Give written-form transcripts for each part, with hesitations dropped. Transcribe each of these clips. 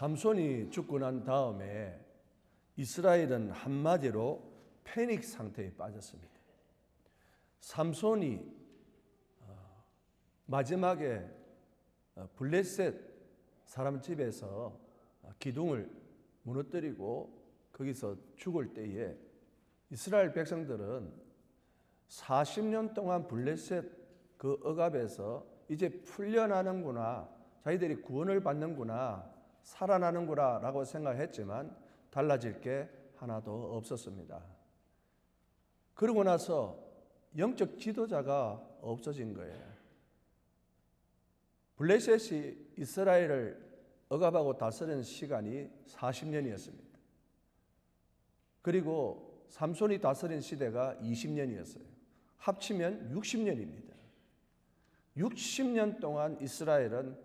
삼손이 죽고 난 다음에 이스라엘은 한마디로 패닉 상태에 빠졌습니다. 삼손이 마지막에 블레셋 사람 집에서 기둥을 무너뜨리고 거기서 죽을 때에 이스라엘 백성들은 40년 동안 블레셋 그 억압에서 이제 풀려나는구나, 자기들이 구원을 받는구나, 살아나는구나 라고 생각했지만 달라질 게 하나도 없었습니다. 그러고 나서 영적 지도자가 없어진 거예요. 블레셋이 이스라엘을 억압하고 다스리는 시간이 40년이었습니다. 그리고 삼손이 다스린 시대가 20년이었어요. 합치면 60년입니다. 60년 동안 이스라엘은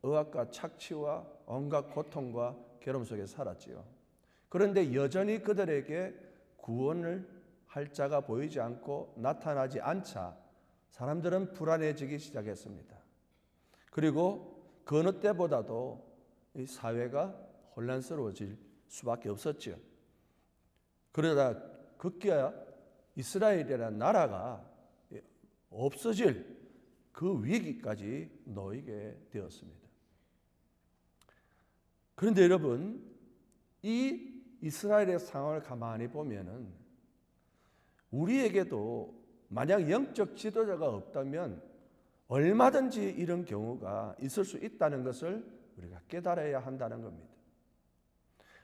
억압과 착취와 온갖 고통과 괴로움 속에 살았지요. 그런데 여전히 그들에게 구원을 할 자가 보이지 않고 나타나지 않자 사람들은 불안해지기 시작했습니다. 그리고 그 어느 때보다도 이 사회가 혼란스러워질 수밖에 없었지요. 그러다 급기야 이스라엘이라는 나라가 없어질 그 위기까지 놓이게 되었습니다. 그런데 여러분, 이 이스라엘의 상황을 가만히 보면은 우리에게도 만약 영적 지도자가 없다면 얼마든지 이런 경우가 있을 수 있다는 것을 우리가 깨달아야 한다는 겁니다.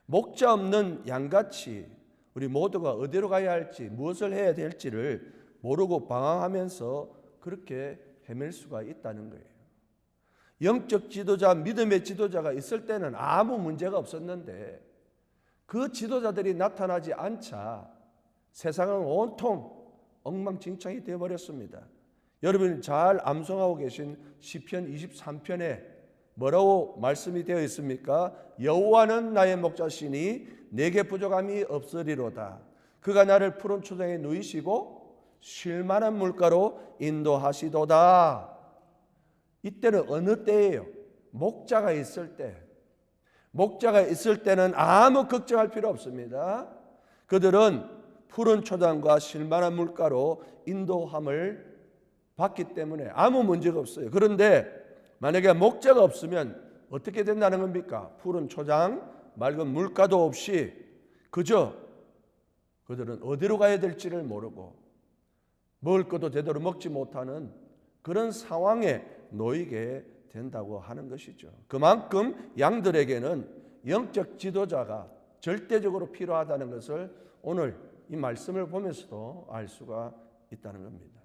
목자 없는 양같이 우리 모두가 어디로 가야 할지, 무엇을 해야 될지를 모르고 방황하면서 그렇게 헤맬 수가 있다는 거예요. 영적 지도자, 믿음의 지도자가 있을 때는 아무 문제가 없었는데 그 지도자들이 나타나지 않자 세상은 온통 엉망진창이 되어버렸습니다. 여러분이 잘 암송하고 계신 시편 23편에 뭐라고 말씀이 되어 있습니까? 여호와는 나의 목자시니 내게 부족함이 없으리로다. 그가 나를 푸른 초장에 누이시고 쉴 만한 물가로 인도하시도다. 이때는 어느 때예요? 목자가 있을 때. 목자가 있을 때는 아무 걱정할 필요 없습니다. 그들은 푸른 초장과 쉴 만한 물가로 인도함을 받기 때문에 아무 문제가 없어요. 그런데 만약에 목자가 없으면 어떻게 된다는 겁니까? 푸른 초장, 맑은 물가도 없이 그저 그들은 어디로 가야 될지를 모르고 먹을 것도 제대로 먹지 못하는 그런 상황에 놓이게 된다고 하는 것이죠. 그만큼 양들에게는 영적 지도자가 절대적으로 필요하다는 것을 오늘 이 말씀을 보면서도 알 수가 있다는 겁니다.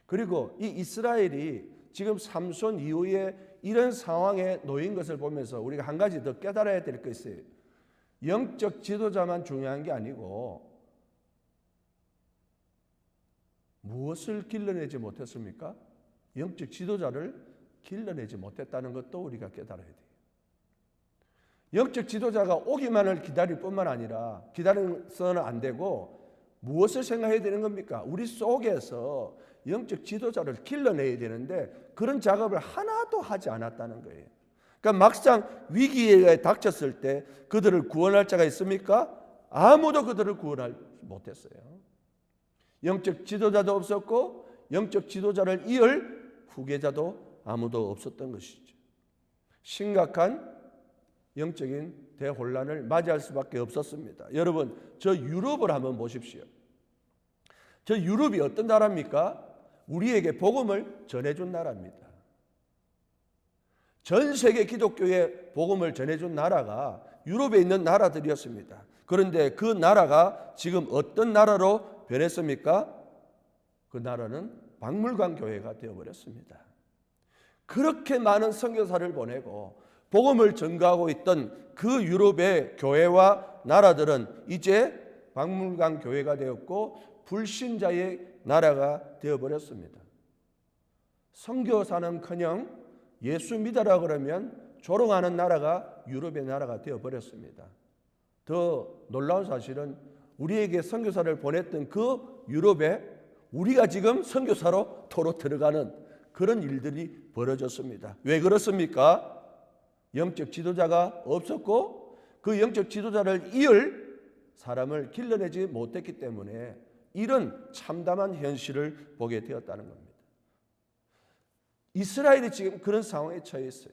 그리고 이 이스라엘이 지금 삼손 이후에 이런 상황에 놓인 것을 보면서 우리가 한 가지 더 깨달아야 될 것이 있어요. 영적 지도자만 중요한 게 아니고 무엇을 길러내지 못했습니까? 영적 지도자를 길러내지 못했다는 것도 우리가 깨달아야 돼요. 영적 지도자가 오기만을 기다릴 뿐만 아니라 기다려서는 안 되고 무엇을 생각해야 되는 겁니까? 우리 속에서 영적 지도자를 길러내야 되는데 그런 작업을 하나도 하지 않았다는 거예요. 그러니까 막상 위기에 닥쳤을 때 그들을 구원할 자가 있습니까? 아무도 그들을 구원할 못했어요. 영적 지도자도 없었고 영적 지도자를 이을 후계자도 아무도 없었던 것이죠. 심각한 영적인 대혼란을 맞이할 수밖에 없었습니다. 여러분, 저 유럽을 한번 보십시오. 저 유럽이 어떤 나라입니까? 우리에게 복음을 전해준 나라입니다. 전 세계 기독교에 복음을 전해준 나라가 유럽에 있는 나라들이었습니다. 그런데 그 나라가 지금 어떤 나라로 변했습니까? 그 나라는 박물관 교회가 되어버렸습니다. 그렇게 많은 선교사를 보내고 복음을 전가하고 있던 그 유럽의 교회와 나라들은 이제 박물관 교회가 되었고 불신자의 나라가 되어버렸습니다. 선교사는커녕 예수 믿어라 그러면 조롱하는 나라가 유럽의 나라가 되어버렸습니다. 더 놀라운 사실은 우리에게 선교사를 보냈던 그 유럽에 우리가 지금 선교사로 도로 들어가는 그런 일들이 벌어졌습니다. 왜 그렇습니까? 영적 지도자가 없었고 그 영적 지도자를 이을 사람을 길러내지 못했기 때문에 이런 참담한 현실을 보게 되었다는 겁니다. 이스라엘이 지금 그런 상황에 처해 있어요.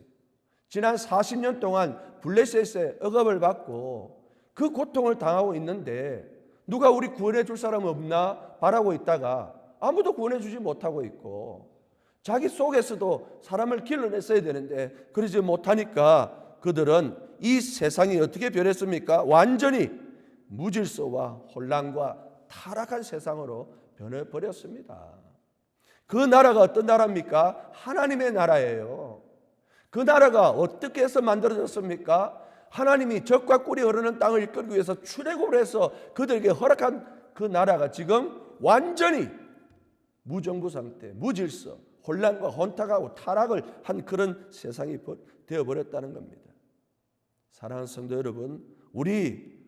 지난 40년 동안 블레셋의 억압을 받고 그 고통을 당하고 있는데 누가 우리 구원해 줄 사람 없나 바라고 있다가 아무도 구원해 주지 못하고 있고 자기 속에서도 사람을 길러냈어야 되는데 그러지 못하니까 그들은 이 세상이 어떻게 변했습니까? 완전히 무질서와 혼란과 타락한 세상으로 변해버렸습니다. 그 나라가 어떤 나라입니까? 하나님의 나라예요. 그 나라가 어떻게 해서 만들어졌습니까? 하나님이 젖과 꿀이 흐르는 땅을 이끌기 위해서 출애굽을 해서 그들에게 허락한 그 나라가 지금 완전히 무정부 상태, 무질서, 혼란과 혼탁하고 타락을 한 그런 세상이 되어버렸다는 겁니다. 사랑하는 성도 여러분, 우리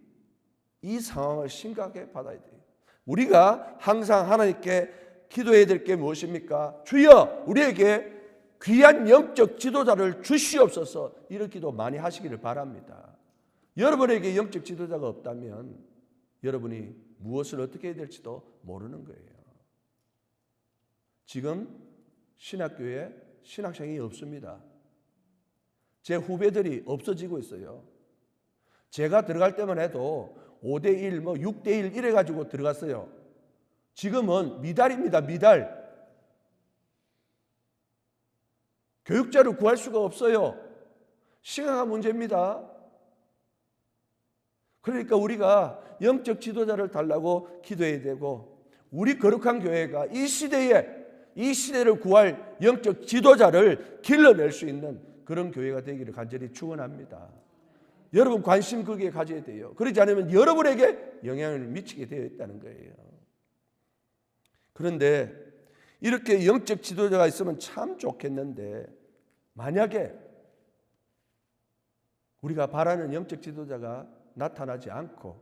이 상황을 심각하게 받아야 돼요. 우리가 항상 하나님께 기도해야 될 게 무엇입니까? 주여 우리에게 귀한 영적 지도자를 주시옵소서. 이런 기도 많이 하시기를 바랍니다. 여러분에게 영적 지도자가 없다면 여러분이 무엇을 어떻게 해야 될지도 모르는 거예요. 지금 신학교에 신학생이 없습니다. 제 후배들이 없어지고 있어요. 제가 들어갈 때만 해도 5대1, 6대1 이래가지고 들어갔어요. 지금은 미달입니다. 미달. 교육자를 구할 수가 없어요. 심각한 문제입니다. 그러니까 우리가 영적 지도자를 달라고 기도해야 되고 우리 거룩한 교회가 이 시대를 구할 영적 지도자를 길러낼 수 있는 그런 교회가 되기를 간절히 축원합니다. 여러분 관심 거기에 가져야 돼요. 그러지 않으면 여러분에게 영향을 미치게 되어 있다는 거예요. 그런데 이렇게 영적 지도자가 있으면 참 좋겠는데 만약에 우리가 바라는 영적 지도자가 나타나지 않고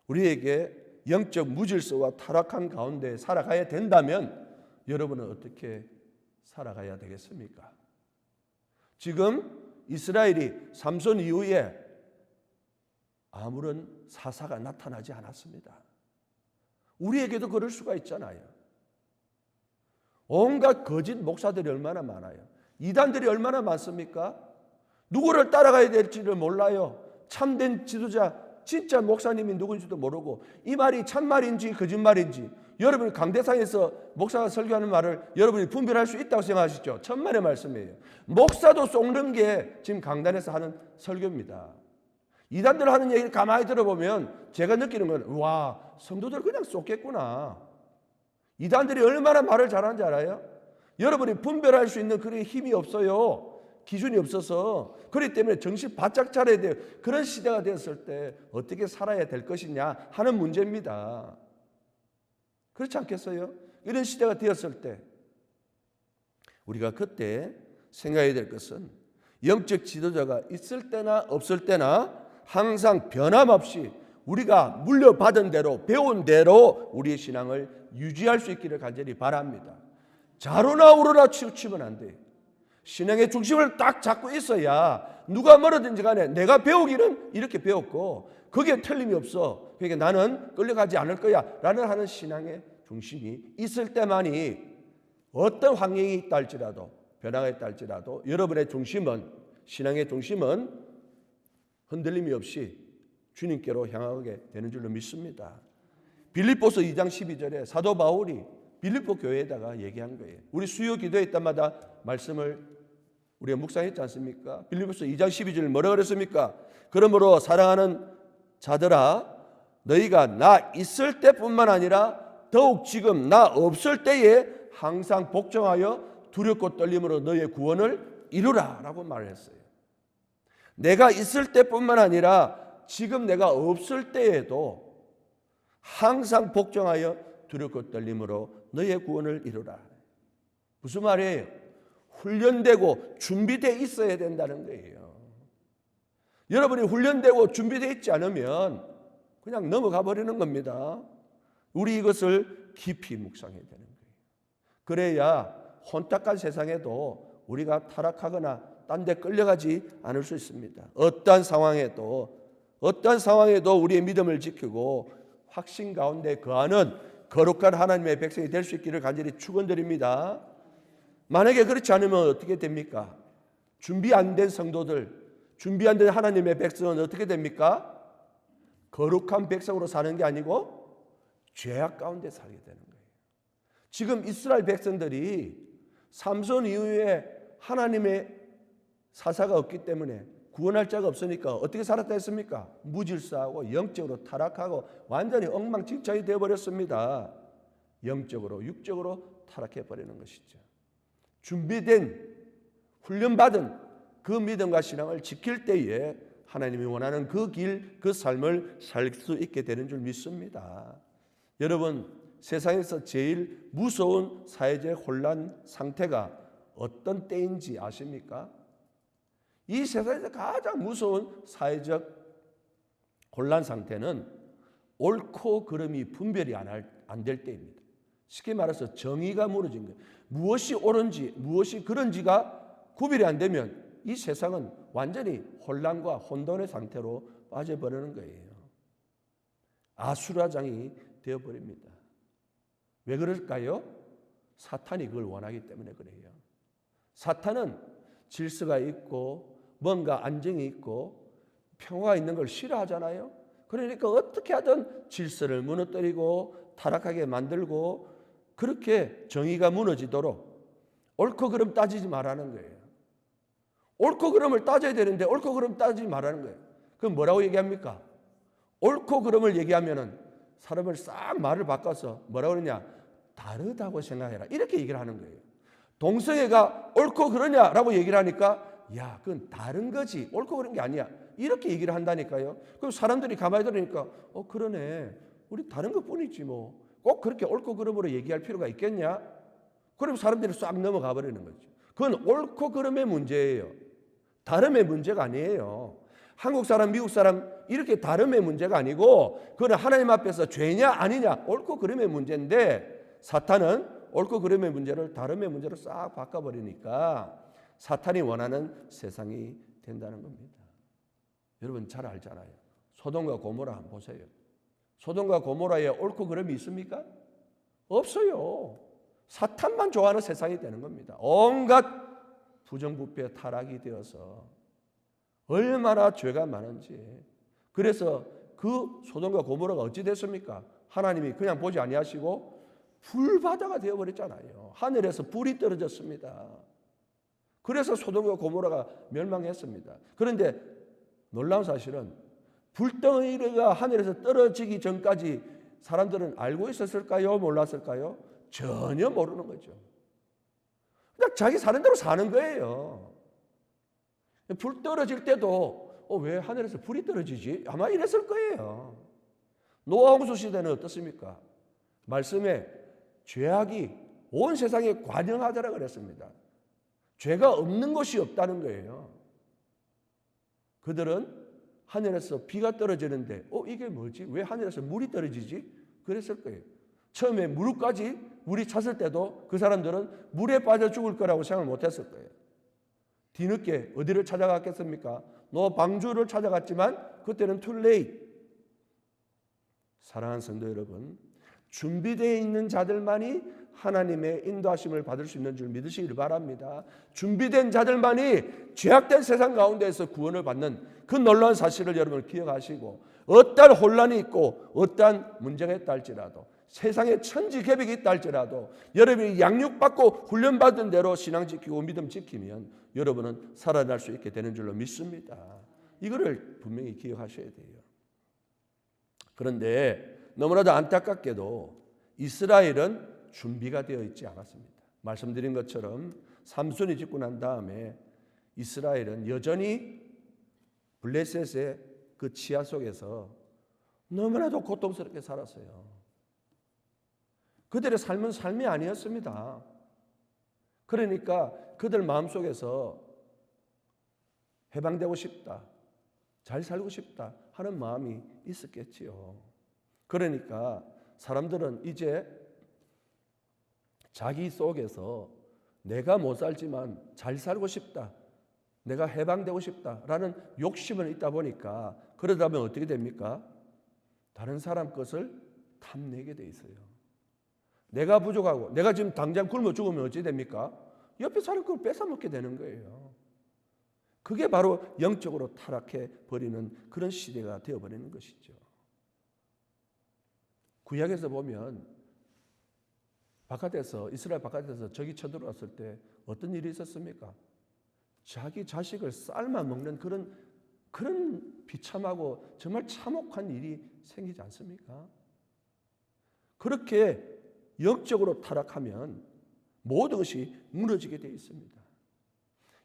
우리에게 영적 무질서와 타락한 가운데 살아가야 된다면 여러분은 어떻게 살아가야 되겠습니까? 지금 이스라엘이 삼손 이후에 아무런 사사가 나타나지 않았습니다. 우리에게도 그럴 수가 있잖아요. 온갖 거짓 목사들이 얼마나 많아요. 이단들이 얼마나 많습니까? 누구를 따라가야 될지를 몰라요. 참된 지도자, 진짜 목사님이 누군지도 모르고 이 말이 참말인지 거짓말인지 여러분이 강대상에서 목사가 설교하는 말을 여러분이 분별할 수 있다고 생각하시죠? 천만의 말씀이에요. 목사도 속는 게 지금 강단에서 하는 설교입니다. 이단들 하는 얘기를 가만히 들어보면 제가 느끼는 건 와, 성도들 그냥 속겠구나. 이단들이 얼마나 말을 잘하는지 알아요? 여러분이 분별할 수 있는 그런 힘이 없어요. 기준이 없어서. 그렇기 때문에 정신 바짝 차려야 돼요. 그런 시대가 되었을 때 어떻게 살아야 될 것이냐 하는 문제입니다. 그렇지 않겠어요? 이런 시대가 되었을 때 우리가 그때 생각해야 될 것은 영적 지도자가 있을 때나 없을 때나 항상 변함없이 우리가 물려받은 대로 배운 대로 우리의 신앙을 유지할 수 있기를 간절히 바랍니다. 좌로나 우로나 치우치면 안 돼요. 신앙의 중심을 딱 잡고 있어야 누가 뭐라든지 간에 내가 배우기는 이렇게 배웠고 거기에 틀림이 없어. 그러니까 나는 끌려가지 않을 거야 라는 하는 신앙의 중심이 있을 때만이 어떤 환경이 있다 할지라도 변화가 있다 할지라도 여러분의 중심은 신앙의 중심은 흔들림이 없이 주님께로 향하게 되는 줄로 믿습니다. 빌립보서 2장 12절에 사도 바울이 빌립보 교회에다가 얘기한 거예요. 우리 수요 기도회 때마다 말씀을 우리가 묵상했지 않습니까? 빌립보서 2장 12절 뭐라 그랬습니까? 그러므로 사랑하는 자들아 너희가 나 있을 때뿐만 아니라 더욱 지금 나 없을 때에 항상 복종하여 두렵고 떨림으로 너희의 구원을 이루라 라고 말을 했어요. 내가 있을 때뿐만 아니라 지금 내가 없을 때에도 항상 복종하여 두렵고 떨림으로 너희의 구원을 이루라. 무슨 말이에요? 훈련되고 준비되어 있어야 된다는 거예요. 여러분이 훈련되고 준비되어 있지 않으면 그냥 넘어가 버리는 겁니다. 우리 이것을 깊이 묵상해야 되는 거예요. 그래야 혼탁한 세상에도 우리가 타락하거나 딴 데 끌려가지 않을 수 있습니다. 어떠한 상황에도 우리의 믿음을 지키고 확신 가운데 거하는 거룩한 하나님의 백성이 될 수 있기를 간절히 축원드립니다. 만약에 그렇지 않으면 어떻게 됩니까? 준비 안 된 성도들, 준비 안 된 하나님의 백성은 어떻게 됩니까? 거룩한 백성으로 사는 게 아니고 죄악 가운데 살게 되는 거예요. 지금 이스라엘 백성들이 삼손 이후에 하나님의 사사가 없기 때문에 구원할 자가 없으니까 어떻게 살았다 했습니까? 무질서하고 영적으로 타락하고 완전히 엉망진창이 되어버렸습니다. 영적으로 육적으로 타락해버리는 것이죠. 준비된 훈련받은 그 믿음과 신앙을 지킬 때에 하나님이 원하는 그 길, 그 삶을 살 수 있게 되는 줄 믿습니다. 여러분, 세상에서 제일 무서운 사회적 혼란 상태가 어떤 때인지 아십니까? 이 세상에서 가장 무서운 사회적 혼란 상태는 옳고 그름이 분별이 안 될 때입니다. 쉽게 말해서 정의가 무너진 거예요. 무엇이 옳은지 무엇이 그런지가 구별이 안 되면 이 세상은 완전히 혼란과 혼돈의 상태로 빠져버리는 거예요. 아수라장이 되어버립니다. 왜 그럴까요? 사탄이 그걸 원하기 때문에 그래요. 사탄은 질서가 있고 뭔가 안정이 있고 평화가 있는 걸 싫어하잖아요. 그러니까 어떻게 하든 질서를 무너뜨리고 타락하게 만들고 그렇게 정의가 무너지도록 옳고 그름 따지지 말라는 거예요. 옳고 그름을 따져야 되는데 옳고 그름 따지지 말라는 거예요. 그럼 뭐라고 얘기합니까? 옳고 그름을 얘기하면은 사람을 싹 말을 바꿔서 뭐라고 그러냐? 다르다고 생각해라. 이렇게 얘기를 하는 거예요. 동성애가 옳고 그러냐라고 얘기를 하니까 야, 그건 다른 거지. 옳고 그런 게 아니야. 이렇게 얘기를 한다니까요. 그럼 사람들이 가만히 들으니까 그러네. 우리 다른 것뿐이지 뭐. 꼭 그렇게 옳고 그름으로 얘기할 필요가 있겠냐? 그럼 사람들이 싹 넘어가 버리는 거죠. 그건 옳고 그름의 문제예요. 다름의 문제가 아니에요. 한국 사람, 미국 사람 이렇게 다름의 문제가 아니고 그건 하나님 앞에서 죄냐 아니냐 옳고 그름의 문제인데 사탄은 옳고 그름의 문제를 다름의 문제로 싹 바꿔버리니까 사탄이 원하는 세상이 된다는 겁니다. 여러분 잘 알잖아요. 소돔과 고모라 한번 보세요. 소돔과 고모라에 옳고 그름이 있습니까? 없어요. 사탄만 좋아하는 세상이 되는 겁니다. 온갖 부정부패 타락이 되어서 얼마나 죄가 많은지. 그래서 그 소돔과 고모라가 어찌 됐습니까? 하나님이 그냥 보지 아니하시고 불바다가 되어버렸잖아요. 하늘에서 불이 떨어졌습니다. 그래서 소돔과 고모라가 멸망했습니다. 그런데 놀라운 사실은 불덩이가 하늘에서 떨어지기 전까지 사람들은 알고 있었을까요? 몰랐을까요? 전혀 모르는 거죠. 그냥 자기 사는 대로 사는 거예요. 불 떨어질 때도 왜 하늘에서 불이 떨어지지? 아마 이랬을 거예요. 노아 홍수 시대는 어떻습니까? 말씀에 죄악이 온 세상에 관영하더라 그랬습니다. 죄가 없는 것이 없다는 거예요. 그들은 하늘에서 비가 떨어지는데 이게 뭐지? 왜 하늘에서 물이 떨어지지? 그랬을 거예요. 처음에 무릎까지 물이 찼을 때도 그 사람들은 물에 빠져 죽을 거라고 생각을 못했을 거예요. 뒤늦게 어디를 찾아갔겠습니까? 노아 방주를 찾아갔지만 그때는 too late. 사랑하는 성도 여러분, 준비되어 있는 자들만이 하나님의 인도하심을 받을 수 있는 줄 믿으시길 바랍니다. 준비된 자들만이 죄악된 세상 가운데에서 구원을 받는 그 놀라운 사실을 여러분 기억하시고 어떠한 혼란이 있고 어떠한 문제가 있다 할지라도 세상에 천지개벽이 있다 할지라도 여러분이 양육받고 훈련받은 대로 신앙 지키고 믿음 지키면 여러분은 살아날 수 있게 되는 줄로 믿습니다. 이거를 분명히 기억하셔야 돼요. 그런데 너무나도 안타깝게도 이스라엘은 준비가 되어 있지 않았습니다. 말씀드린 것처럼 삼손이 죽고 난 다음에 이스라엘은 여전히 블레셋의 그 치하 속에서 너무나도 고통스럽게 살았어요. 그들의 삶은 삶이 아니었습니다. 그러니까 그들 마음속에서 해방되고 싶다, 잘 살고 싶다 하는 마음이 있었겠지요. 그러니까 사람들은 이제 자기 속에서 내가 못 살지만 잘 살고 싶다, 내가 해방되고 싶다라는 욕심은 있다 보니까 그러다 보면 어떻게 됩니까? 다른 사람 것을 탐내게 돼 있어요. 내가 부족하고 내가 지금 당장 굶어 죽으면 어찌 됩니까? 옆에 사람 걸 뺏어먹게 되는 거예요. 그게 바로 영적으로 타락해 버리는 그런 시대가 되어버리는 것이죠. 구약에서 보면 이스라엘 바깥에서 적이 쳐들어왔을 때 어떤 일이 있었습니까? 자기 자식을 삶아 먹는 그런 비참하고 정말 참혹한 일이 생기지 않습니까? 그렇게 영적으로 타락하면 모든 것이 무너지게 되어 있습니다.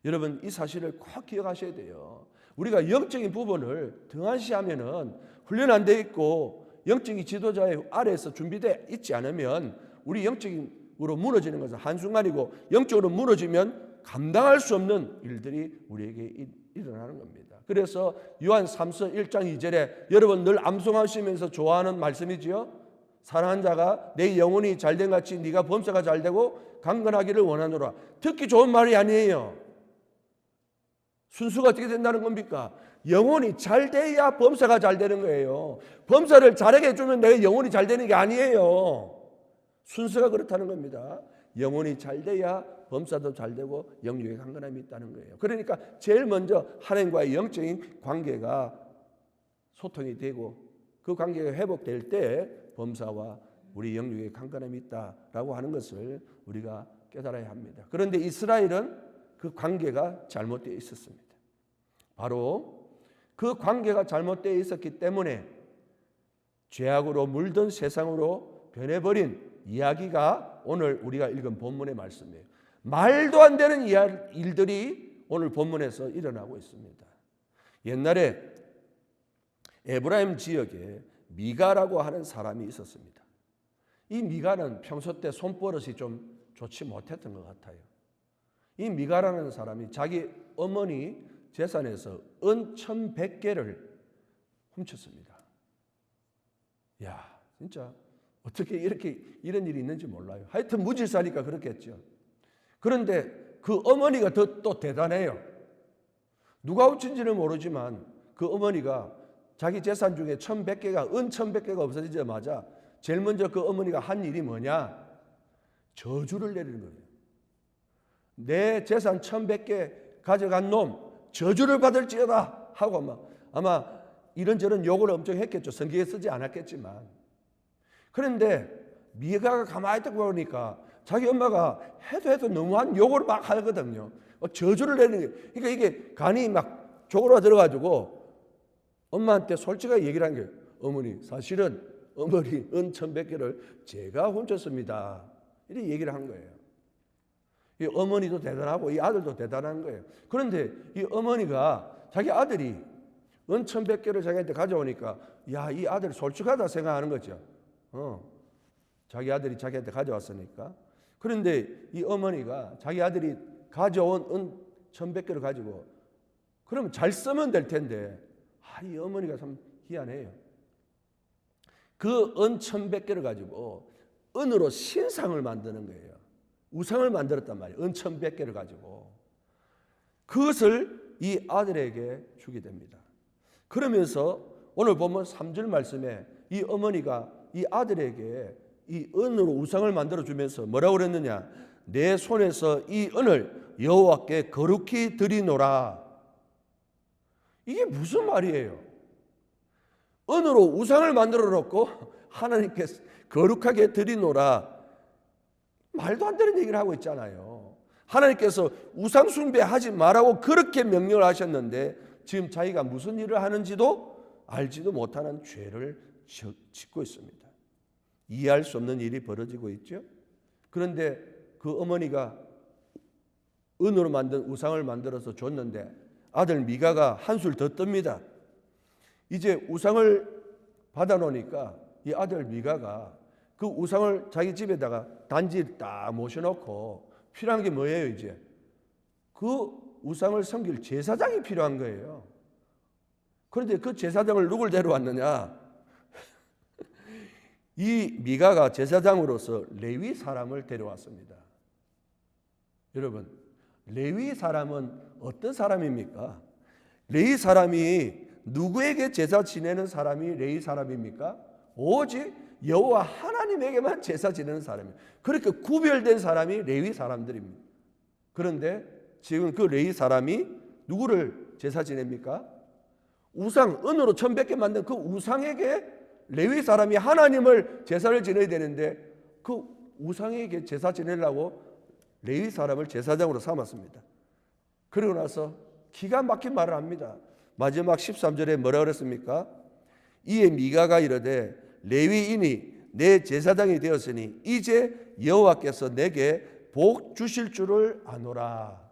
여러분, 이 사실을 꼭 기억하셔야 돼요. 우리가 영적인 부분을 등한시하면은 훈련 안 돼 있고 영적인 지도자의 아래에서 준비되어 있지 않으면 우리 영적으로 무너지는 것은 한순간이고 영적으로 무너지면 감당할 수 없는 일들이 우리에게 일어나는 겁니다. 그래서 요한 3서 1장 2절에 여러분 늘 암송하시면서 좋아하는 말씀이지요. 사랑하는 자가 내 영혼이 잘된 같이 네가 범사가 잘되고 강건하기를 원하노라. 듣기 좋은 말이 아니에요. 순수가 어떻게 된다는 겁니까? 영혼이 잘 돼야 범사가 잘 되는 거예요. 범사를 잘하게 해주면 내 영혼이 잘 되는 게 아니에요. 순서가 그렇다는 겁니다. 영혼이 잘 돼야 범사도 잘 되고 영육의 강건함이 있다는 거예요. 그러니까 제일 먼저 하나님과의 영적인 관계가 소통이 되고 그 관계가 회복될 때 범사와 우리 영육의 강건함이 있다라고 하는 것을 우리가 깨달아야 합니다. 그런데 이스라엘은 그 관계가 잘못되어 있었습니다. 바로 그 관계가 잘못되어 있었기 때문에 죄악으로 물든 세상으로 변해버린 이야기가 오늘 우리가 읽은 본문의 말씀이에요. 말도 안 되는 일들이 오늘 본문에서 일어나고 있습니다. 옛날에 에브라임 지역에 미가라고 하는 사람이 있었습니다. 이 미가는 평소 때 손버릇이 좀 좋지 못했던 것 같아요. 이 미가라는 사람이 자기 어머니 재산에서 은 1,100개를 훔쳤습니다. 야, 진짜 어떻게 이런 일이 있는지 몰라요. 하여튼 무질서하니까 그렇겠죠. 그런데 그 어머니가 또 대단해요. 누가 훔친지는 모르지만 그 어머니가 자기 재산 중에 1,100개가 은 1,100개가 없어지자마자 제일 먼저 그 어머니가 한 일이 뭐냐? 저주를 내리는 거예요. 내 재산 1,100개 가져간 놈 저주를 받을지어다 하고 아마 이런저런 욕을 엄청 했겠죠. 성경에 쓰지 않았겠지만. 그런데 미가가 가만히 듣고 보니까 자기 엄마가 해도 너무한 욕을 막 하거든요. 저주를 내리는 거예요. 그러니까 이게 간이 막 조그라 들어가지고 엄마한테 솔직하게 얘기를 한 거예요. 어머니, 사실은 어머니 은 1,100개를 제가 훔쳤습니다. 이렇게 얘기를 한 거예요. 이 어머니도 대단하고 이 아들도 대단한 거예요. 그런데 이 어머니가 자기 아들이 은 1,100개를 자기한테 가져오니까 야, 이 아들 솔직하다 생각하는 거죠. 자기 아들이 자기한테 가져왔으니까. 그런데 이 어머니가 자기 아들이 가져온 은 1,100개를 가지고 그러면 잘 쓰면 될 텐데 이 어머니가 참 희한해요. 그 은 1,100개를 가지고 은으로 신상을 만드는 거예요. 우상을 만들었단 말이에요. 은 1,100개를 가지고. 그것을 이 아들에게 주게 됩니다. 그러면서 오늘 보면 3절 말씀에 이 어머니가 이 아들에게 이 은으로 우상을 만들어주면서 뭐라고 그랬느냐? 내 손에서 이 은을 여호와께 거룩히 드리노라. 이게 무슨 말이에요? 은으로 우상을 만들어 놓고 하나님께 거룩하게 드리노라. 말도 안 되는 얘기를 하고 있잖아요. 하나님께서 우상 숭배하지 말라고 그렇게 명령을 하셨는데 지금 자기가 무슨 일을 하는지도 알지도 못하는 죄를 짓고 있습니다. 이해할 수 없는 일이 벌어지고 있죠. 그런데 그 어머니가 은으로 만든 우상을 만들어서 줬는데 아들 미가가 한술 더 뜹니다. 이제 우상을 받아놓으니까 이 아들 미가가 그 우상을 자기 집에다가 단지를 딱 모셔놓고 필요한 게 뭐예요? 이제 그 우상을 섬길 제사장이 필요한 거예요. 그런데 그 제사장을 누굴 데려왔느냐? 이 미가가 제사장으로서 레위 사람을 데려왔습니다. 여러분, 레위 사람은 어떤 사람입니까? 레위 사람이 누구에게 제사 지내는 사람이 레위 사람입니까? 오직 여호와 하나님에게만 제사 지내는 사람이에요. 그렇게 구별된 사람이 레위 사람들입니다. 그런데 지금 그 레위 사람이 누구를 제사 지냅니까? 우상, 은으로 1100개 만든 그 우상에게 레위 사람이 하나님을 제사를 지내야 되는데 그 우상에게 제사 지내려고 레위 사람을 제사장으로 삼았습니다. 그리고 나서 기가 막힌 말을 합니다. 마지막 13절에 뭐라 그랬습니까? 이에 미가가 이르되 레위인이 내 제사장이 되었으니 이제 여호와께서 내게 복 주실 줄을 아노라.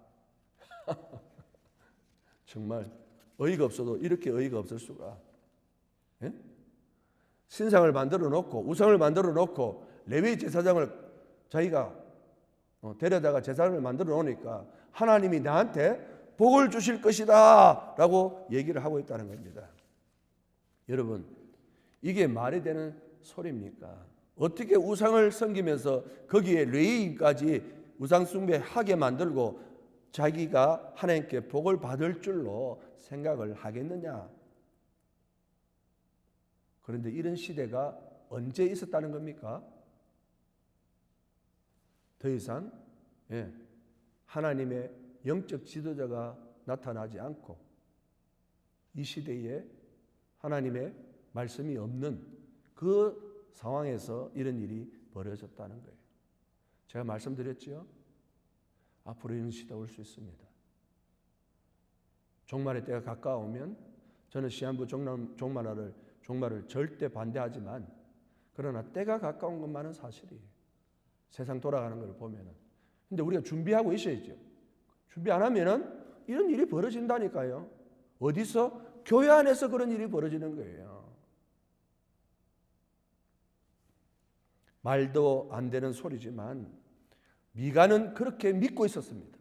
정말 어이가 없어도 이렇게 어이가 없을 수가. 예? 신상을 만들어 놓고 우상을 만들어 놓고 레위 제사장을 자기가 데려다가 제사장을 만들어 놓으니까 하나님이 나한테 복을 주실 것이다 라고 얘기를 하고 있다는 겁니다. 여러분, 이게 말이 되는 소리입니까? 어떻게 우상을 섬기면서 거기에 레위인까지 우상 숭배하게 만들고 자기가 하나님께 복을 받을 줄로 생각을 하겠느냐? 그런데 이런 시대가 언제 있었다는 겁니까? 더 이상 하나님의 영적 지도자가 나타나지 않고 이 시대에 하나님의 말씀이 없는 그 상황에서 이런 일이 벌어졌다는 거예요. 제가 말씀드렸죠? 앞으로 이런 시대가 올 수 있습니다. 종말의 때가 가까우면 저는 시한부 종말을 절대 반대하지만 그러나 때가 가까운 것만은 사실이에요. 세상 돌아가는 걸 보면은. 근데 우리가 준비하고 있어야죠. 준비 안 하면은 이런 일이 벌어진다니까요. 어디서? 교회 안에서 그런 일이 벌어지는 거예요. 말도 안 되는 소리지만 미가는 그렇게 믿고 있었습니다.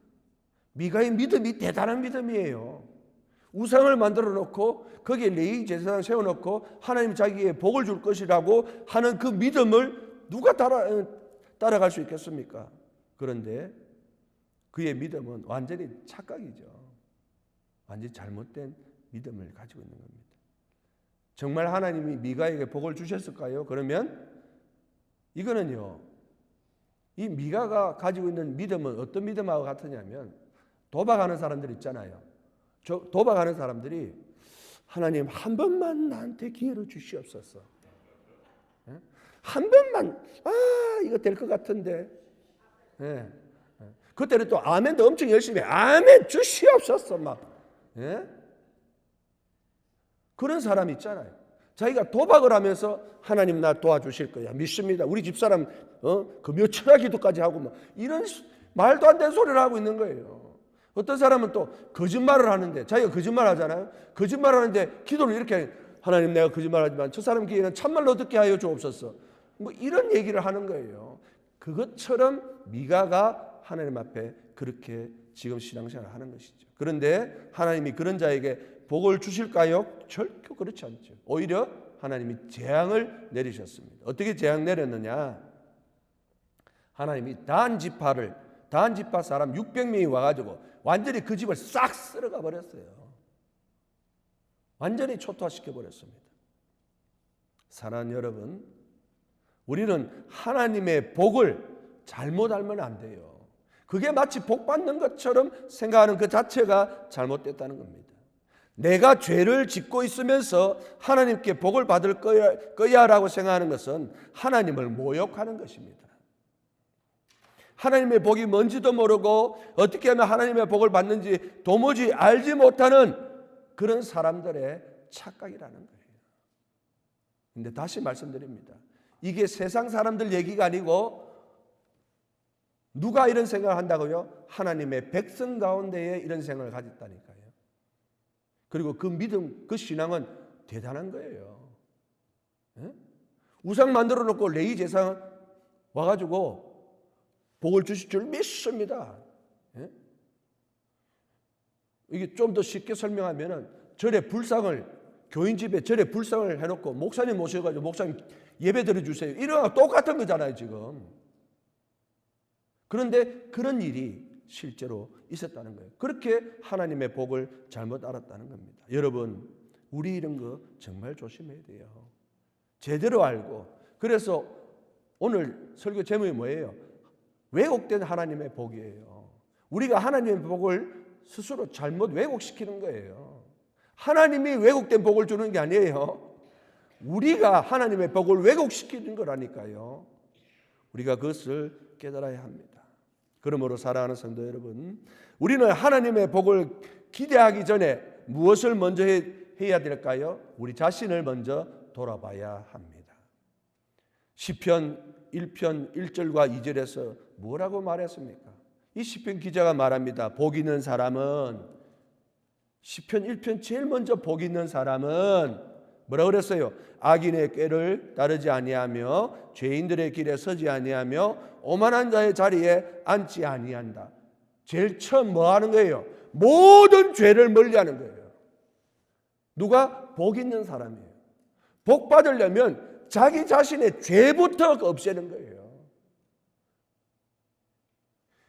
미가의 믿음이 대단한 믿음이에요. 우상을 만들어 놓고 거기에 레위 제사장 세워놓고 하나님 자기에게 복을 줄 것이라고 하는 그 믿음을 누가 따라갈 수 있겠습니까? 그런데 그의 믿음은 완전히 착각이죠. 완전히 잘못된 믿음을 가지고 있는 겁니다. 정말 하나님이 미가에게 복을 주셨을까요? 그러면 이거는요, 이 미가가 가지고 있는 믿음은 어떤 믿음하고 같으냐면 도박하는 사람들 있잖아요. 도박하는 사람들이 하나님 한 번만 나한테 기회를 주시옵소서. 한 번만, 이거 될 것 같은데. 그때는 또 아멘도 엄청 열심히 해. 아멘 주시옵소서 막. 그런 사람 있잖아요. 자기가 도박을 하면서 하나님 나 도와주실 거야. 믿습니다. 우리 집사람 금요철야 기도까지 하고 막 이런 말도 안 되는 소리를 하고 있는 거예요. 어떤 사람은 또 거짓말을 하는데 자기가 거짓말 하잖아요. 거짓말 하는데 기도를 이렇게 하나님 내가 거짓말하지만 저 사람 귀에는 참말로 듣게 하여 주옵소서. 뭐 이런 얘기를 하는 거예요. 그것처럼 미가가 하나님 앞에 그렇게 지금 신앙생활을 하는 것이죠. 그런데 하나님이 그런 자에게 복을 주실까요? 절대 그렇지 않죠. 오히려 하나님이 재앙을 내리셨습니다. 어떻게 재앙 내렸느냐? 하나님이 단 지파 사람 600명이 와가지고 완전히 그 집을 싹 쓸어가 버렸어요. 완전히 초토화시켜 버렸습니다. 사랑하는 여러분, 우리는 하나님의 복을 잘못 알면 안 돼요. 그게 마치 복 받는 것처럼 생각하는 그 자체가 잘못됐다는 겁니다. 내가 죄를 짓고 있으면서 하나님께 복을 받을 거야라고 생각하는 것은 하나님을 모욕하는 것입니다. 하나님의 복이 뭔지도 모르고 어떻게 하면 하나님의 복을 받는지 도무지 알지 못하는 그런 사람들의 착각이라는 거예요. 근데 다시 말씀드립니다. 이게 세상 사람들 얘기가 아니고 누가 이런 생각을 한다고요? 하나님의 백성 가운데에 이런 생각을 가졌다니까요. 그리고 그 믿음, 그 신앙은 대단한 거예요. 우상 만들어 놓고 레위 제사 와가지고 복을 주실 줄 믿습니다. 이게 좀 더 쉽게 설명하면은 교인 집에 절에 불상을 해놓고 목사님 모셔가지고 목사님 예배 드려주세요. 이런 거 똑같은 거잖아요, 지금. 그런데 그런 일이 실제로 있었다는 거예요. 그렇게 하나님의 복을 잘못 알았다는 겁니다. 여러분, 우리 이런 거 정말 조심해야 돼요. 제대로 알고. 그래서 오늘 설교 제목이 뭐예요? 왜곡된 하나님의 복이에요. 우리가 하나님의 복을 스스로 잘못 왜곡시키는 거예요. 하나님이 왜곡된 복을 주는 게 아니에요. 우리가 하나님의 복을 왜곡시키는 거라니까요. 우리가 그것을 깨달아야 합니다. 그러므로 사랑하는 성도 여러분, 우리는 하나님의 복을 기대하기 전에 무엇을 먼저 해야 될까요? 우리 자신을 먼저 돌아봐야 합니다. 시편 1편 1절과 2절에서 뭐라고 말했습니까? 이 시편 기자가 말합니다. 복 있는 사람은, 시편 1편 제일 먼저 복 있는 사람은 뭐라고 그랬어요? 악인의 꾀를 따르지 아니하며 죄인들의 길에 서지 아니하며 오만한 자의 자리에 앉지 아니한다. 제일 처음 뭐 하는 거예요? 모든 죄를 멀리하는 거예요. 누가? 복 있는 사람이에요. 복 받으려면 자기 자신의 죄부터 없애는 거예요.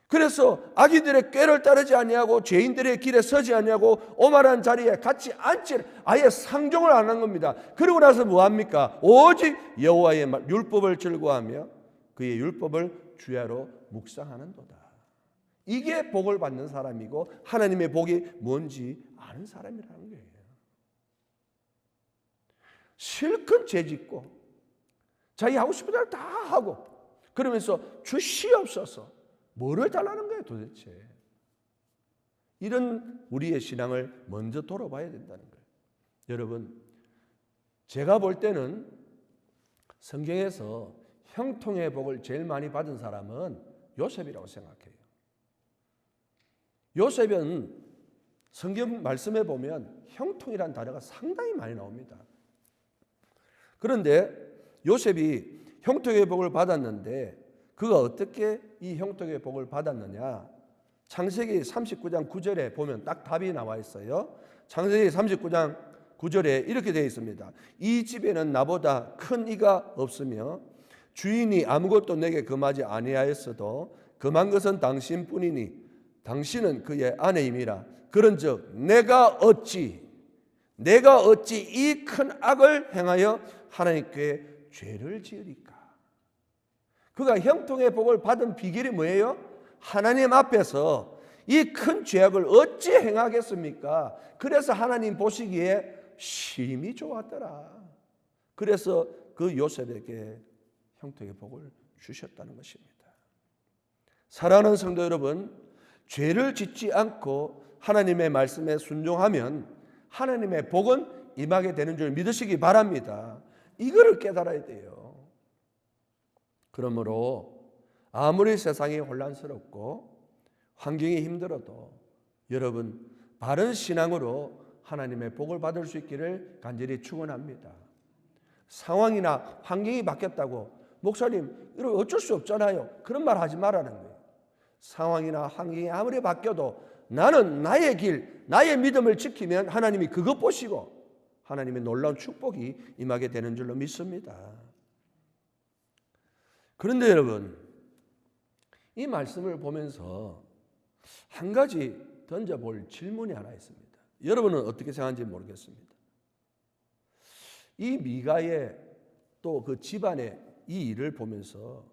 그래서 악인들의 꾀를 따르지 아니하고 죄인들의 길에 서지 아니하고 오만한 자리에 같이 앉지, 아예 상종을 안 한 겁니다. 그러고 나서 뭐합니까? 오직 여호와의 율법을 즐거워하며 그의 율법을 주야로 묵상하는도다. 이게 복을 받는 사람이고 하나님의 복이 뭔지 아는 사람이라는 거예요. 실컷 죄짓고 자기 하고 싶은 대로 다 하고 그러면서 주시옵소서, 뭐를 달라는 거예요 도대체? 이런 우리의 신앙을 먼저 돌아봐야 된다는 거예요. 여러분, 제가 볼 때는 성경에서 형통의 복을 제일 많이 받은 사람은 요셉이라고 생각해요. 요셉은 성경 말씀에 보면 형통이라는 단어가 상당히 많이 나옵니다. 그런데 요셉이 형통의 복을 받았는데 그가 어떻게 이 형통의 복을 받았느냐? 창세기 39장 9절에 보면 딱 답이 나와 있어요. 창세기 39장 9절에 이렇게 되어 있습니다. 이 집에는 나보다 큰 이가 없으며 주인이 아무것도 내게 금하지 아니하였어도 금한 것은 당신뿐이니 당신은 그의 아내임이라. 그런즉 내가 어찌 이 큰 악을 행하여 하나님께 죄를 지으리까? 그가 형통의 복을 받은 비결이 뭐예요? 하나님 앞에서 이 큰 죄악을 어찌 행하겠습니까? 그래서 하나님 보시기에 심히 좋았더라. 그래서 그 요셉에게 형통의 복을 주셨다는 것입니다. 사랑하는 성도 여러분, 죄를 짓지 않고 하나님의 말씀에 순종하면 하나님의 복은 임하게 되는 줄 믿으시기 바랍니다. 이거를 깨달아야 돼요. 그러므로 아무리 세상이 혼란스럽고 환경이 힘들어도 여러분 바른 신앙으로 하나님의 복을 받을 수 있기를 간절히 축원합니다. 상황이나 환경이 바뀌었다고 목사님 이거 어쩔 수 없잖아요, 그런 말 하지 말라는 거예요. 상황이나 환경이 아무리 바뀌어도 나는 나의 길, 나의 믿음을 지키면 하나님이 그것 보시고 하나님의 놀라운 축복이 임하게 되는 줄로 믿습니다. 그런데 여러분, 이 말씀을 보면서 한 가지 던져볼 질문이 하나 있습니다. 여러분은 어떻게 생각하는지 모르겠습니다. 이 미가의 또 그 집안의 이 일을 보면서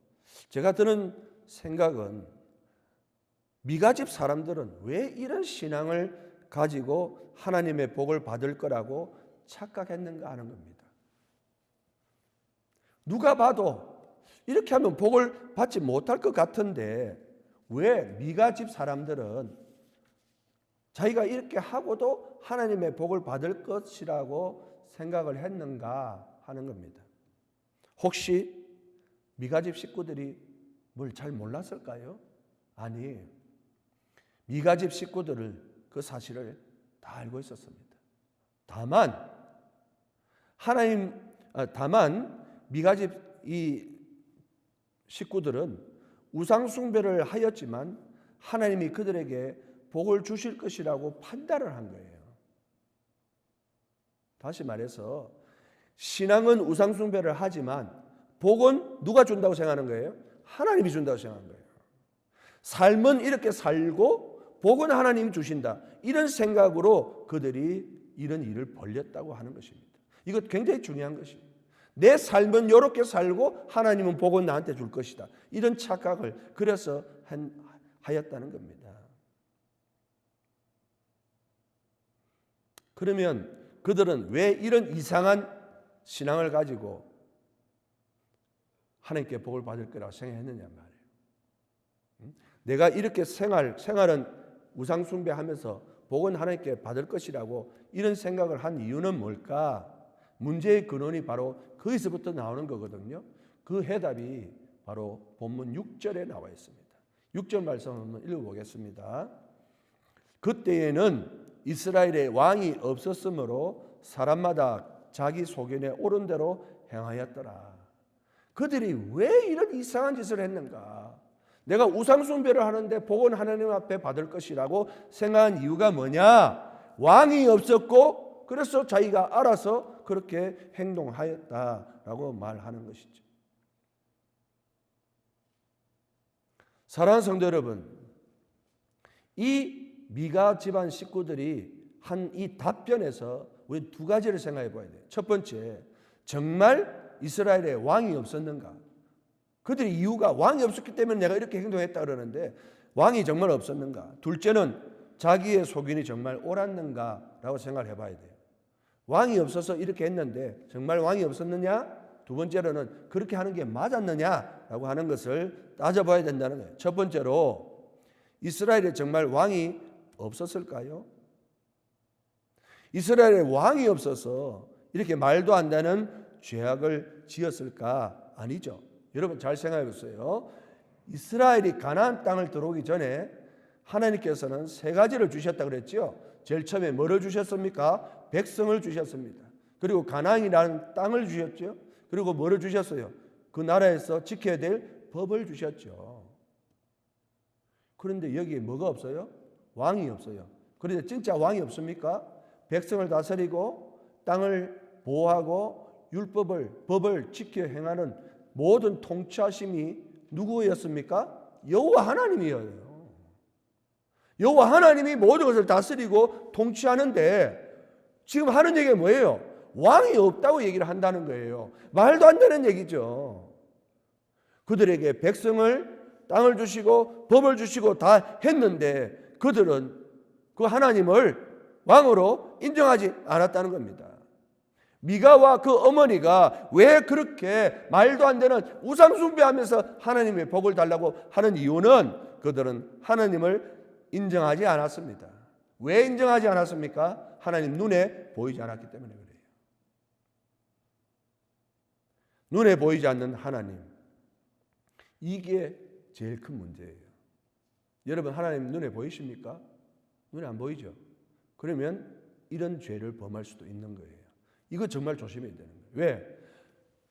제가 드는 생각은 미가 집 사람들은 왜 이런 신앙을 가지고 하나님의 복을 받을 거라고 착각했는가 하는 겁니다. 누가 봐도 이렇게 하면 복을 받지 못할 것 같은데 왜 미가 집 사람들은 자기가 이렇게 하고도 하나님의 복을 받을 것이라고 생각을 했는가 하는 겁니다. 혹시 미가 집 식구들이 뭘 잘 몰랐을까요? 아니, 미가 집 식구들은 그 사실을 다 알고 있었습니다. 다만 미가 집 이 식구들은 우상 숭배를 하였지만 하나님이 그들에게 복을 주실 것이라고 판단을 한 거예요. 다시 말해서 신앙은 우상 숭배를 하지만 복은 누가 준다고 생각하는 거예요? 하나님이 준다고 생각하는 거예요. 삶은 이렇게 살고 복은 하나님 주신다. 이런 생각으로 그들이 이런 일을 벌였다고 하는 것입니다. 이것 굉장히 중요한 것입니다. 내 삶은 이렇게 살고 하나님은 복은 나한테 줄 것이다. 이런 착각을 그래서 하였다는 겁니다. 그러면 그들은 왜 이런 이상한 신앙을 가지고 하나님께 복을 받을 거라고 생각했느냐 말이에요. 내가 이렇게 생활은 우상 숭배하면서 복은 하나님께 받을 것이라고 이런 생각을 한 이유는 뭘까? 문제의 근원이 바로 거기서부터 나오는 거거든요. 그 해답이 바로 본문 6절에 나와 있습니다. 6절 말씀 한번 읽어보겠습니다. 그때에는 이스라엘의 왕이 없었으므로 사람마다 자기 소견에 옳은 대로 행하였더라. 그들이 왜 이런 이상한 짓을 했는가? 내가 우상 숭배를 하는데 복은 하나님 앞에 받을 것이라고 생각한 이유가 뭐냐? 왕이 없었고 그래서 자기가 알아서 그렇게 행동하였다라고 말하는 것이죠. 사랑하는 성도 여러분, 이 미가 집안 식구들이 한 이 답변에서 우리 두 가지를 생각해 봐야 돼요. 첫 번째, 정말 이스라엘에 왕이 없었는가? 그들의 이유가 왕이 없었기 때문에 내가 이렇게 행동했다 그러는데 왕이 정말 없었는가? 둘째는 자기의 소견이 정말 옳았는가라고 생각을 해봐야 돼요. 왕이 없어서 이렇게 했는데 정말 왕이 없었느냐? 두 번째로는 그렇게 하는 게 맞았느냐라고 하는 것을 따져봐야 된다는 거예요. 첫 번째로 이스라엘에 정말 왕이 없었을까요? 이스라엘에 왕이 없어서 이렇게 말도 안 되는 죄악을 지었을까? 아니죠. 여러분 잘 생각해 보세요. 이스라엘이 가나안 땅을 들어오기 전에 하나님께서는 세 가지를 주셨다 그랬죠. 제일 처음에 뭐를 주셨습니까? 백성을 주셨습니다. 그리고 가나안이라는 땅을 주셨죠. 그리고 뭐를 주셨어요? 그 나라에서 지켜야 될 법을 주셨죠. 그런데 여기에 뭐가 없어요? 왕이 없어요. 그런데 진짜 왕이 없습니까? 백성을 다스리고 땅을 보호하고 법을 지켜 행하는 모든 통치하심이 누구였습니까? 여호와 하나님이에요. 여호와 하나님이 모든 것을 다스리고 통치하는데 지금 하는 얘기가 뭐예요? 왕이 없다고 얘기를 한다는 거예요. 말도 안 되는 얘기죠. 그들에게 백성을 땅을 주시고 법을 주시고 다 했는데 그들은 그 하나님을 왕으로 인정하지 않았다는 겁니다. 미가와 그 어머니가 왜 그렇게 말도 안 되는 우상 숭배하면서 하나님의 복을 달라고 하는 이유는 그들은 하나님을 인정하지 않았습니다. 왜 인정하지 않았습니까? 하나님 눈에 보이지 않았기 때문에 그래요. 눈에 보이지 않는 하나님, 이게 제일 큰 문제예요. 여러분 하나님 눈에 보이십니까? 눈에 안 보이죠? 그러면 이런 죄를 범할 수도 있는 거예요. 이거 정말 조심해야 되는 거예요. 왜?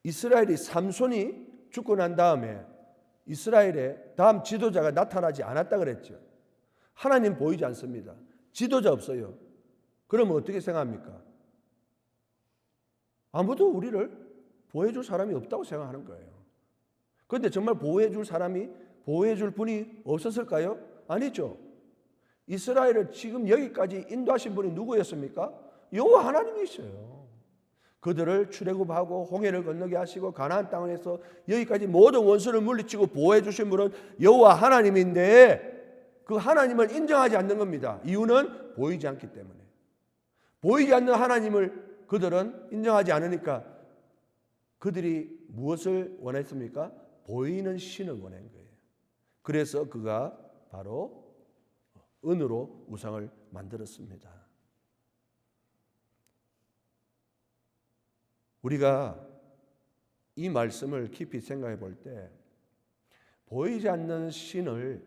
이스라엘이 삼손이 죽고 난 다음에 이스라엘의 다음 지도자가 나타나지 않았다 그랬죠. 하나님 보이지 않습니다. 지도자 없어요. 그러면 어떻게 생각합니까? 아무도 우리를 보호해줄 사람이 없다고 생각하는 거예요. 그런데 정말 보호해줄 분이 없었을까요? 아니죠. 이스라엘을 지금 여기까지 인도하신 분이 누구였습니까? 여호와 하나님이셨어요. 그들을 출애굽하고 홍해를 건너게 하시고 가나안 땅에서 여기까지 모든 원수를 물리치고 보호해 주신 분은 여호와 하나님인데 그 하나님을 인정하지 않는 겁니다. 이유는 보이지 않기 때문에. 보이지 않는 하나님을 그들은 인정하지 않으니까 그들이 무엇을 원했습니까? 보이는 신을 원한 거예요. 그래서 그가 바로 은으로 우상을 만들었습니다. 우리가 이 말씀을 깊이 생각해 볼 때 보이지 않는 신을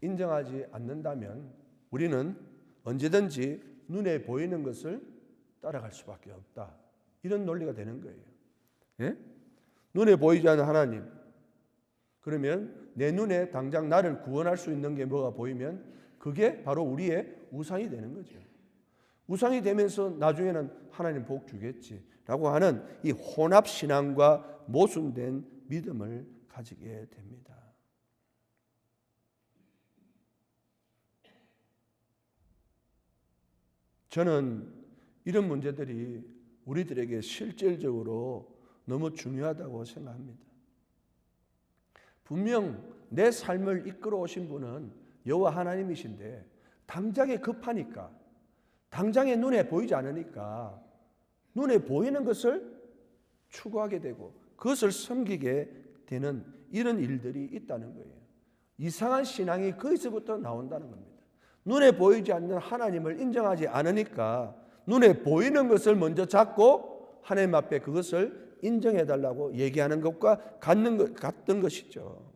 인정하지 않는다면 우리는 언제든지 눈에 보이는 것을 따라갈 수밖에 없다. 이런 논리가 되는 거예요. 예? 눈에 보이지 않는 하나님. 그러면 내 눈에 당장 나를 구원할 수 있는 게 뭐가 보이면 그게 바로 우리의 우상이 되는 거죠. 우상이 되면서 나중에는 하나님 복 주겠지라고 하는 이 혼합신앙과 모순된 믿음을 가지게 됩니다. 저는 이런 문제들이 우리들에게 실질적으로 너무 중요하다고 생각합니다. 분명 내 삶을 이끌어 오신 분은 여호와 하나님이신데 당장에 급하니까, 당장에 눈에 보이지 않으니까 눈에 보이는 것을 추구하게 되고 그것을 섬기게 되는 이런 일들이 있다는 거예요. 이상한 신앙이 거기서부터 나온다는 겁니다. 눈에 보이지 않는 하나님을 인정하지 않으니까 눈에 보이는 것을 먼저 잡고 하나님 앞에 그것을 인정해달라고 얘기하는 것과 같은 것이죠.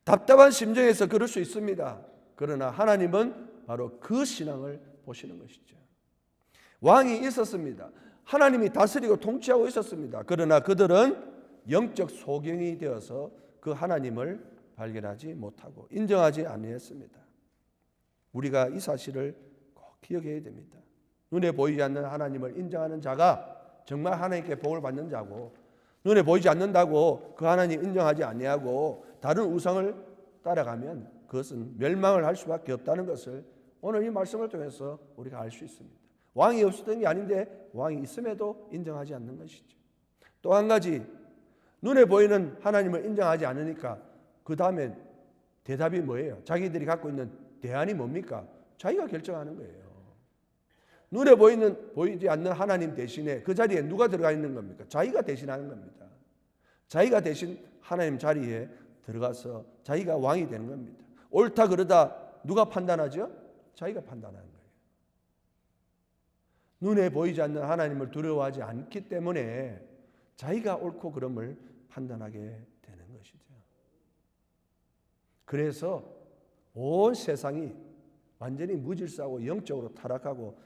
답답한 심정에서 그럴 수 있습니다. 그러나 하나님은 바로 그 신앙을 보시는 것이죠. 왕이 있었습니다. 하나님이 다스리고 통치하고 있었습니다. 그러나 그들은 영적 소경이 되어서 그 하나님을 발견하지 못하고 인정하지 아니했습니다. 우리가 이 사실을 꼭 기억해야 됩니다. 눈에 보이지 않는 하나님을 인정하는 자가 정말 하나님께 복을 받는 자고, 눈에 보이지 않는다고 그 하나님 인정하지 아니하고 다른 우상을 따라가면 그것은 멸망을 할 수밖에 없다는 것을 오늘 이 말씀을 통해서 우리가 알 수 있습니다. 왕이 없었던 게 아닌데 왕이 있음에도 인정하지 않는 것이죠. 또 한 가지, 눈에 보이는 하나님을 인정하지 않으니까 그 다음에 대답이 뭐예요? 자기들이 갖고 있는 대안이 뭡니까? 자기가 결정하는 거예요. 눈에 보이지 않는 하나님 대신에 그 자리에 누가 들어가 있는 겁니까? 자기가 대신하는 겁니다. 자기가 대신 하나님 자리에 들어가서 자기가 왕이 되는 겁니다. 옳다 그러다 누가 판단하죠? 자기가 판단하는 거예요. 눈에 보이지 않는 하나님을 두려워하지 않기 때문에 자기가 옳고 그름을 판단하게 되는 것이죠. 그래서 온 세상이 완전히 무질서하고 영적으로 타락하고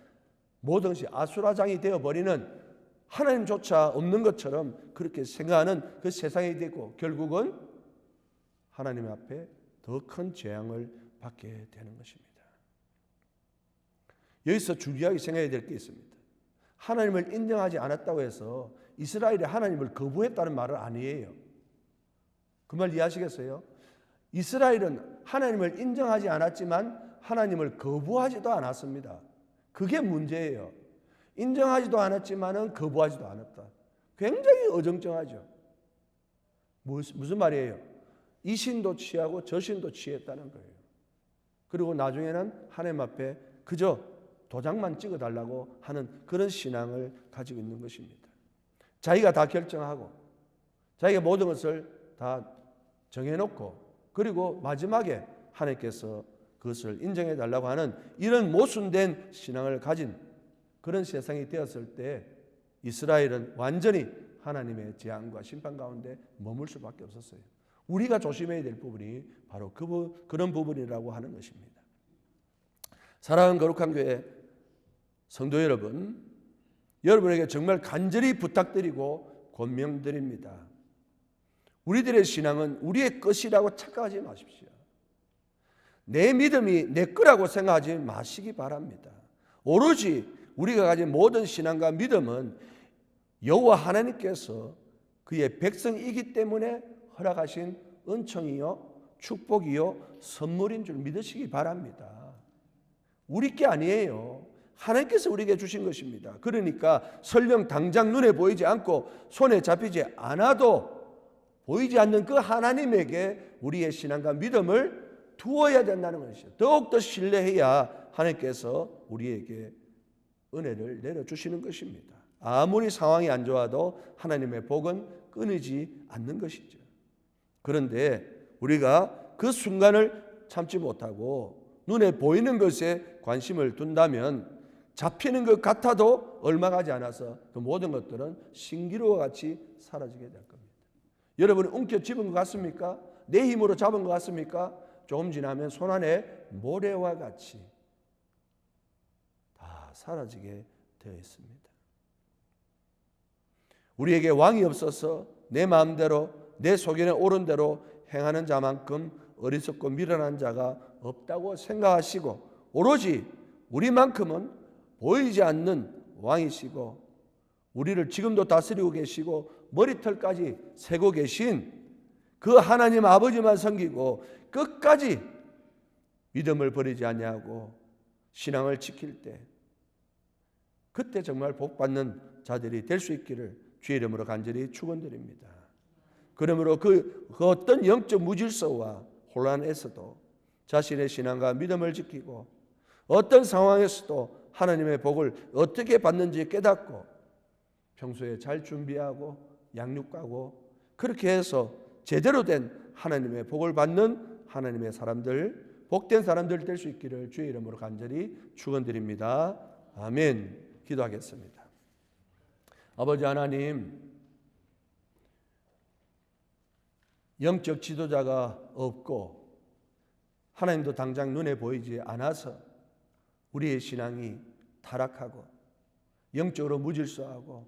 모든 것이 아수라장이 되어버리는, 하나님조차 없는 것처럼 그렇게 생각하는 그 세상이 되고 결국은 하나님 앞에 더 큰 재앙을 받게 되는 것입니다. 여기서 중요하게 생각해야 될 게 있습니다. 하나님을 인정하지 않았다고 해서 이스라엘이 하나님을 거부했다는 말은 아니에요. 그 말 이해하시겠어요? 이스라엘은 하나님을 인정하지 않았지만 하나님을 거부하지도 않았습니다. 그게 문제예요. 인정하지도 않았지만은 거부하지도 않았다. 굉장히 어정쩡하죠. 무슨 말이에요? 이 신도 취하고 저 신도 취했다는 거예요. 그리고 나중에는 하나님 앞에 그저 도장만 찍어달라고 하는 그런 신앙을 가지고 있는 것입니다. 자기가 다 결정하고 자기가 모든 것을 다 정해놓고 그리고 마지막에 하나님께서 그것을 인정해달라고 하는 이런 모순된 신앙을 가진 그런 세상이 되었을 때 이스라엘은 완전히 하나님의 재앙과 심판 가운데 머물 수밖에 없었어요. 우리가 조심해야 될 부분이 바로 그런 부분이라고 하는 것입니다. 사랑하는 거룩한 교회 성도 여러분, 여러분에게 정말 간절히 부탁드리고 권명드립니다. 우리들의 신앙은 우리의 것이라고 착각하지 마십시오. 내 믿음이 내 거라고 생각하지 마시기 바랍니다. 오로지 우리가 가진 모든 신앙과 믿음은 여호와 하나님께서 그의 백성이기 때문에 허락하신 은총이요 축복이요 선물인 줄 믿으시기 바랍니다. 우리 게 아니에요. 하나님께서 우리에게 주신 것입니다. 그러니까 설령 당장 눈에 보이지 않고 손에 잡히지 않아도 보이지 않는 그 하나님에게 우리의 신앙과 믿음을 두어야 된다는 것이죠. 더욱더 신뢰해야 하나님께서 우리에게 은혜를 내려주시는 것입니다. 아무리 상황이 안 좋아도 하나님의 복은 끊이지 않는 것이죠. 그런데 우리가 그 순간을 참지 못하고 눈에 보이는 것에 관심을 둔다면 잡히는 것 같아도 얼마 가지 않아서 그 모든 것들은 신기루와 같이 사라지게 될 겁니다. 여러분 움켜쥐은 것 같습니까? 내 힘으로 잡은 것 같습니까? 조금 지나면 손 안에 모래와 같이 다 사라지게 되어 있습니다. 우리에게 왕이 없어서 내 마음대로 내 소견에 옳은 대로 행하는 자만큼 어리석고 미련한 자가 없다고 생각하시고 오로지 우리만큼은 보이지 않는 왕이시고 우리를 지금도 다스리고 계시고 머리털까지 세고 계신 그 하나님 아버지만 섬기고 끝까지 믿음을 버리지 아니하고 신앙을 지킬 때 그때 정말 복받는 자들이 될 수 있기를 주의 이름으로 간절히 축원드립니다. 그러므로 그 어떤 영적 무질서와 혼란에서도 자신의 신앙과 믿음을 지키고 어떤 상황에서도 하나님의 복을 어떻게 받는지 깨닫고 평소에 잘 준비하고 양육하고 그렇게 해서 제대로 된 하나님의 복을 받는 하나님의 사람들, 복된 사람들 될 수 있기를 주의 이름으로 간절히 축원드립니다. 아멘. 기도하겠습니다. 아버지 하나님, 영적 지도자가 없고 하나님도 당장 눈에 보이지 않아서 우리의 신앙이 타락하고 영적으로 무질서하고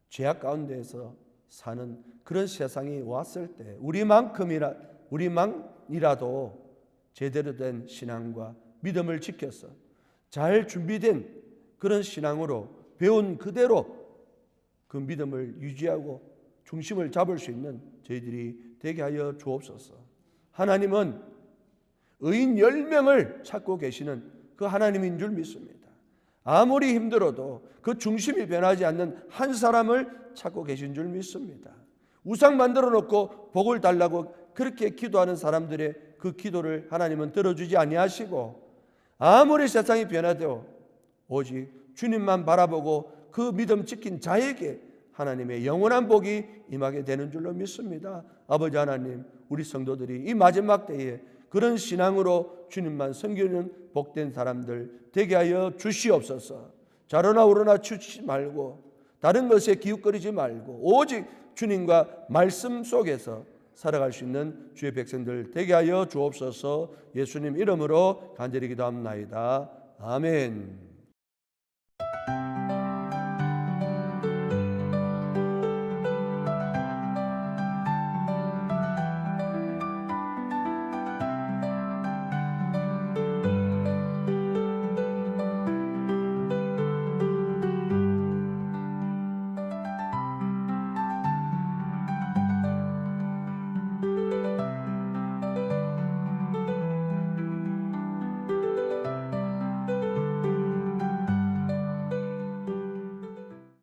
죄악 가운데에서 사는 그런 세상이 왔을 때 우리만이라도 제대로 된 신앙과 믿음을 지켜서 잘 준비된 그런 신앙으로 배운 그대로 그 믿음을 유지하고 중심을 잡을 수 있는 저희들이 되게 하여 주옵소서. 하나님은 의인 10명을 찾고 계시는 그 하나님인 줄 믿습니다. 아무리 힘들어도 그 중심이 변하지 않는 한 사람을 찾고 계신 줄 믿습니다. 우상 만들어 놓고 복을 달라고 그렇게 기도하는 사람들의 그 기도를 하나님은 들어주지 아니하시고 아무리 세상이 변화되어 오직 주님만 바라보고 그 믿음 지킨 자에게 하나님의 영원한 복이 임하게 되는 줄로 믿습니다. 아버지 하나님, 우리 성도들이 이 마지막 때에 그런 신앙으로 주님만 섬기는 복된 사람들 되게 하여 주시옵소서. 좌로나 우로나 치우치지 말고 다른 것에 기웃거리지 말고 오직 주님과 말씀 속에서 살아갈 수 있는 주의 백성들 되게 하여 주옵소서. 예수님 이름으로 간절히 기도합나이다. 아멘.